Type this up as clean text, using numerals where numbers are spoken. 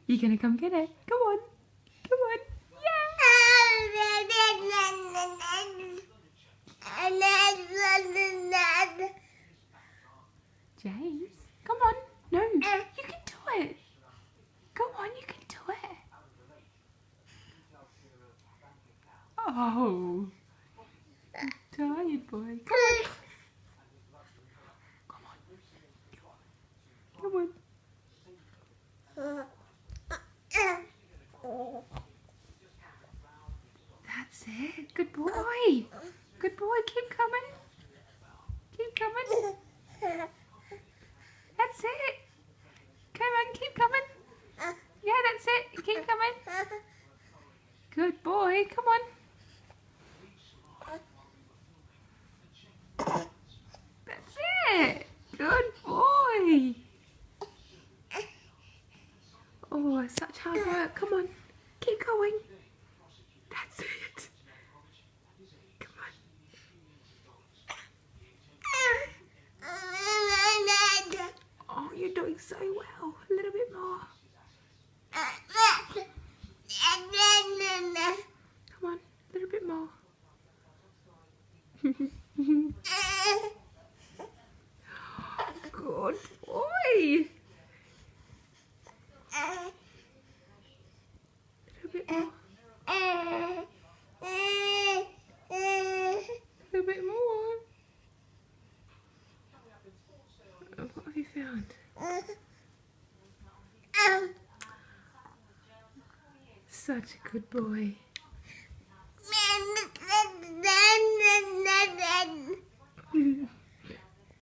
You gonna come get it? Come on. Come on. Yeah. James, come on. No, you can do it. Come on, you can do it. Oh, tired boy. Come on. Come on. Come on. That's it. Good boy. Good boy. Keep coming. Keep coming. That's it. Come on, keep coming. Yeah, that's it. Keep coming. Good boy. Come on. That's it. Good boy. Oh, such hard work. Come on. Keep going. That's it. Come on. Oh, you're doing so well. A little bit more. Come on. A little bit more. Good boy. A little bit more. A little bit more. Oh, what have you found? Such a good boy.